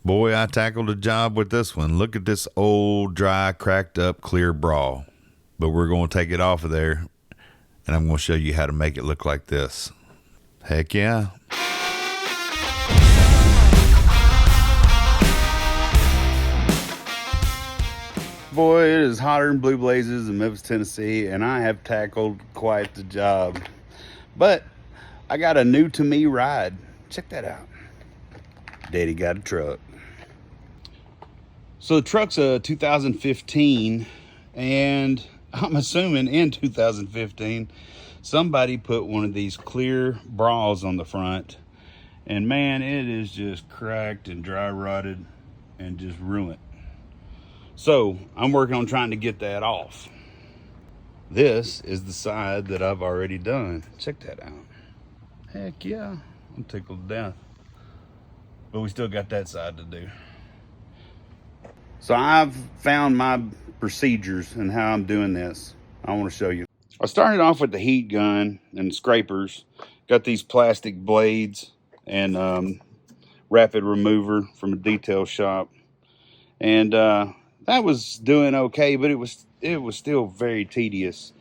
Boy, I tackled a job with this one. Look at this old, dry, cracked up, clear bra. But we're going to take it off of there, and I'm going to show you how to make it look like this. Heck yeah. Boy, it is hotter than blue blazes in Memphis, Tennessee, and I have tackled quite the job. But I got a new to me ride. Check that out. Daddy got a truck. So the truck's a 2015, and I'm assuming in 2015 somebody put one of these clear bras on the front, and man, it is just cracked and dry rotted and just ruined. So I'm working on trying to get that off. This is the side that I've already done. Check that out. Heck yeah, I'm tickled to death. But we still got that side to do. So I've found my procedures and how I'm doing this. I want to show you. I started off with the heat gun and scrapers. Got these plastic blades and rapid remover from a detail shop. And that was doing okay, but it was still very tedious.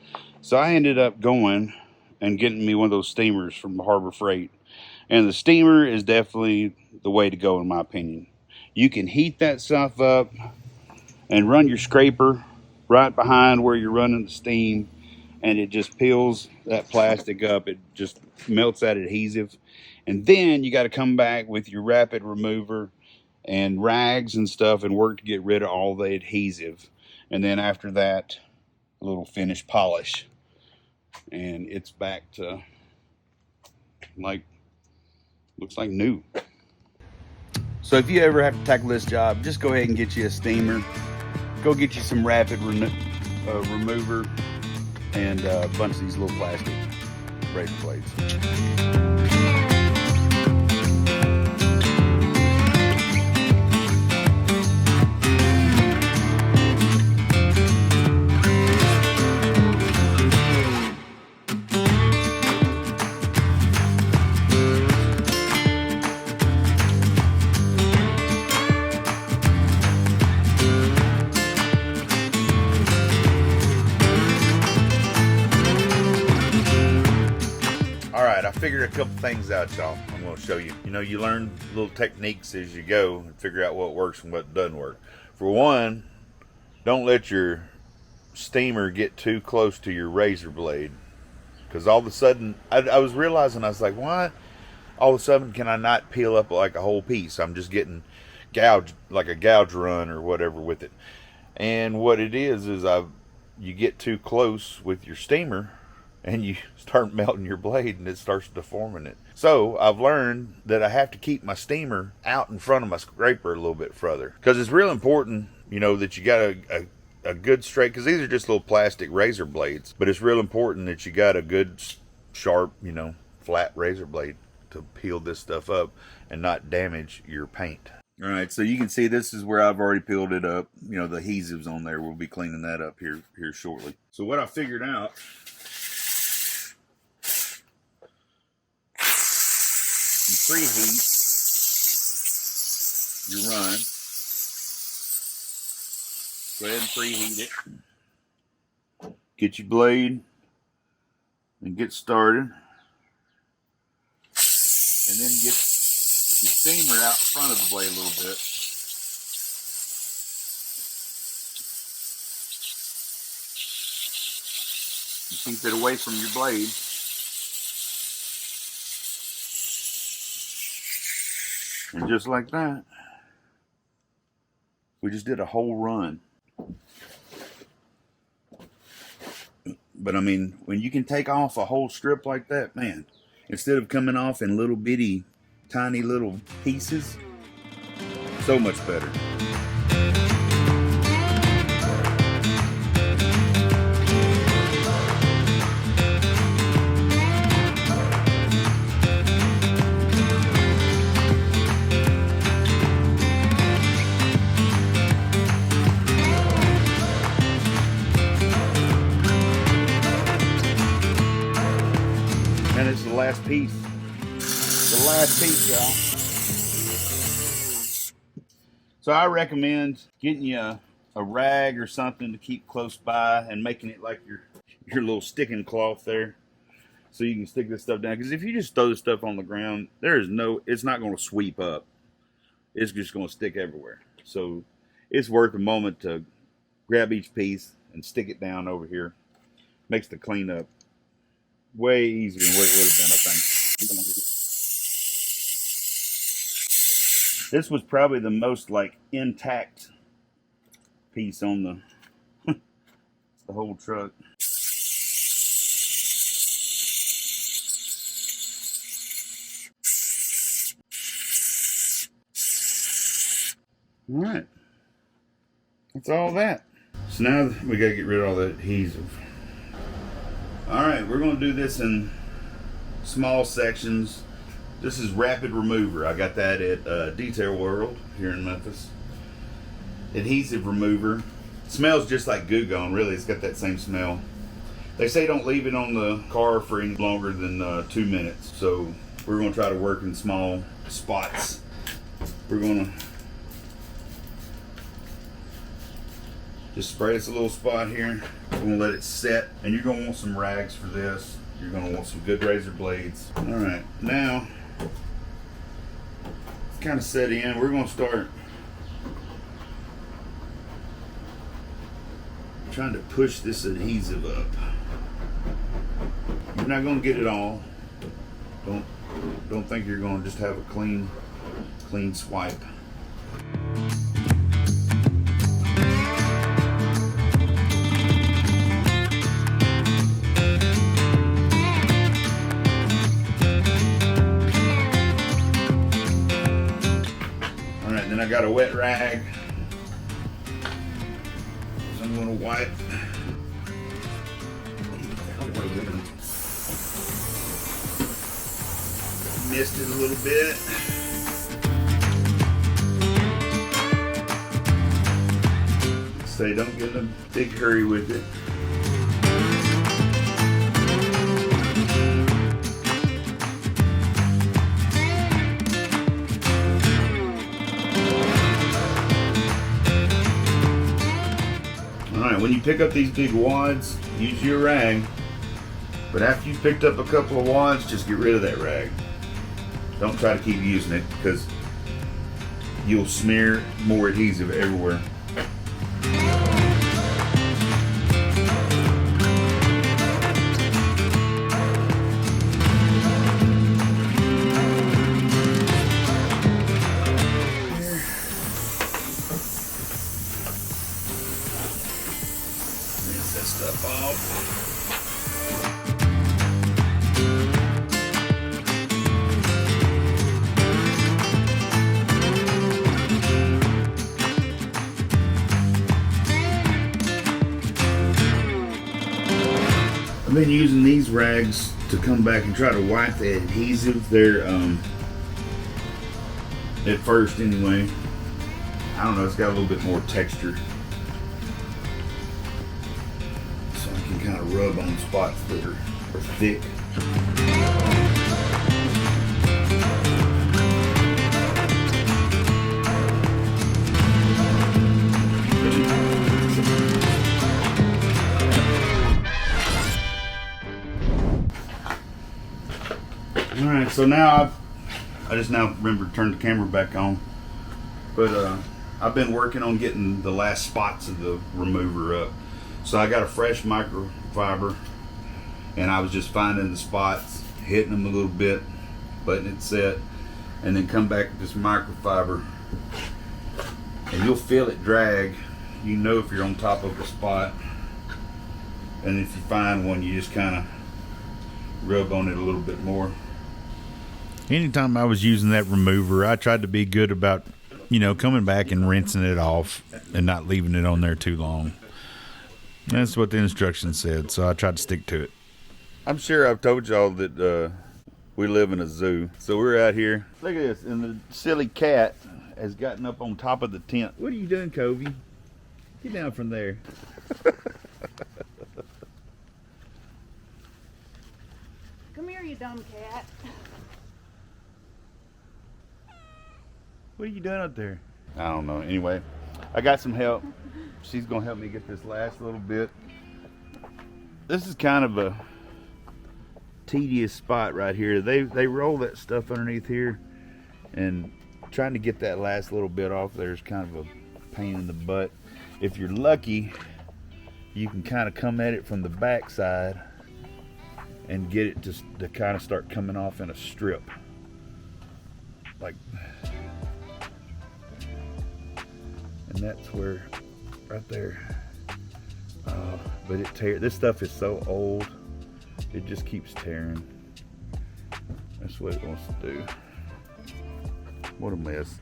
So I ended up going and getting me one of those steamers from Harbor Freight. And the steamer is definitely the way to go, in my opinion. You can heat that stuff up and run your scraper right behind where you're running the steam, and it just peels that plastic up. It just melts that adhesive. And then you got to come back with your rapid remover and rags and stuff and work to get rid of all the adhesive. And then after that, a little finish polish. And it's back to like, looks like new. So if you ever have to tackle this job, just go ahead and get you a steamer. Go get you some rapid remover and a bunch of these little plastic razor blades. I figured a couple things out, y'all. I'm going to show you. You know, you learn little techniques as you go and figure out what works and what doesn't work. For one, don't let your steamer get too close to your razor blade, because all of a sudden, I was realizing, I was like, why all of a sudden can I not peel up like a whole piece? I'm just getting gouged, like a gouge run or whatever with it. And what it is you get too close with your steamer, and you start melting your blade and it starts deforming it. So I've learned that I have to keep my steamer out in front of my scraper a little bit further, because it's real important, you know, that you got a good straight, because these are just little plastic razor blades, but it's real important that you got a good sharp, you know, flat razor blade to peel this stuff up and not damage your paint. All right, so you can see this is where I've already peeled it up. You know, the adhesives on there, we'll be cleaning that up here shortly. So what I figured out, you preheat your run. Go ahead and preheat it. Get your blade and get started. And then get your steamer out in front of the blade a little bit. And keep it away from your blade. And just like that, we just did a whole run. But I mean, when you can take off a whole strip like that, man, instead of coming off in little bitty, tiny little pieces, so much better. And it's the last piece. The last piece, y'all. So I recommend getting you a rag or something to keep close by and making it like your little sticking cloth there, so you can stick this stuff down. Because if you just throw this stuff on the ground, it's not going to sweep up. It's just going to stick everywhere. So it's worth a moment to grab each piece and stick it down over here. Makes the cleanup way easier than what it would have been, I think. This was probably the most like intact piece on the whole truck. All right, that's all that. So now we gotta get rid of all that adhesive. All right, we're gonna do this in small sections. This is rapid remover. I got that at Detail World here in Memphis. Adhesive remover. Smells just like Goo Gone. Really, it's got that same smell. They say don't leave it on the car for any longer than 2 minutes. So we're gonna try to work in small spots. We're gonna just spray this a little spot here. We're gonna let it set, and you're gonna want some rags for this. You're gonna want some good razor blades. All right, now it's kind of set in. We're gonna start trying to push this adhesive up. You're not gonna get it all. Don't think you're gonna just have a clean swipe. Then I got a wet rag, so I'm going to wipe. Missed it a little bit. Say don't get in a big hurry with it. When you pick up these big wads, use your rag. But after you've picked up a couple of wads, just get rid of that rag. Don't try to keep using it because you'll smear more adhesive everywhere. Stuff off. I've been using these rags to come back and try to wipe the adhesive. They're at first anyway. I don't know, it's got a little bit more texture. Kind of rub on spots that are thick. All right, so now I just now remember to turn the camera back on, but I've been working on getting the last spots of the remover up. So I got a fresh microfiber, and I was just finding the spots, hitting them a little bit, letting it set, and then come back with this microfiber, and you'll feel it drag. You know if you're on top of a spot, and if you find one, you just kind of rub on it a little bit more. Anytime I was using that remover, I tried to be good about, coming back and rinsing it off and not leaving it on there too long. That's what the instructions said, so I tried to stick to it. I'm sure I've told y'all that we live in a zoo. So we're out here. Look at this, and the silly cat has gotten up on top of the tent. What are you doing, Covey? Get down from there. Come here, you dumb cat. What are you doing up there? I don't know. Anyway, I got some help. She's gonna help me get this last little bit. This is kind of a tedious spot right here. They roll that stuff underneath here, and trying to get that last little bit off there is kind of a pain in the butt. If you're lucky, you can kind of come at it from the back side and get it to kind of start coming off in a strip, like, and that's where, right there. But this stuff is so old, it just keeps tearing. That's what it wants to do. What a mess.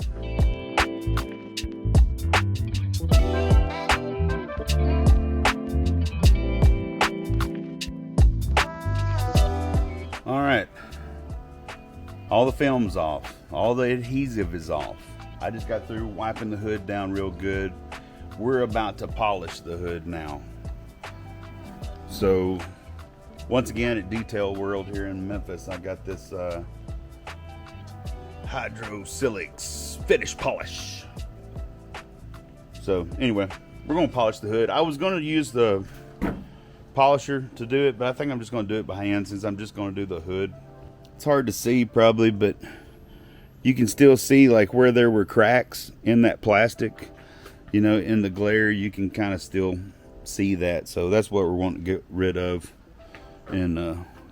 All right, all the film's off, all the adhesive is off. I just got through wiping the hood down real good. We're about to polish the hood now. So once again at Detail World here in Memphis, I got this Hydrosilics finish polish. So anyway, we're gonna polish the hood. I was gonna use the polisher to do it, but I think I'm just gonna do it by hand since I'm just gonna do the hood. It's hard to see probably, but you can still see like where there were cracks in that plastic, you know, in the glare. You can kind of still see that. So that's what we're wanting to get rid of, and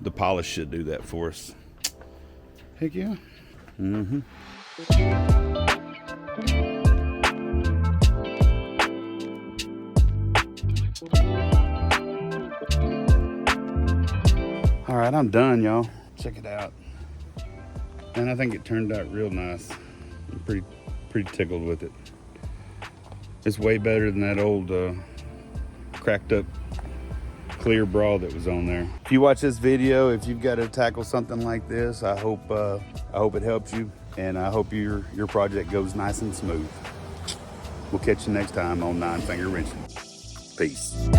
the polish should do that for us. Heck yeah. All right, I'm done, y'all. Check it out. And I think it turned out real nice. I'm pretty tickled with it. It's way better than that old cracked up clear bra that was on there. If you watch this video, if you've got to tackle something like this, I hope it helps you, and I hope your project goes nice and smooth. We'll catch you next time on 9 Finger Wrenching. Peace.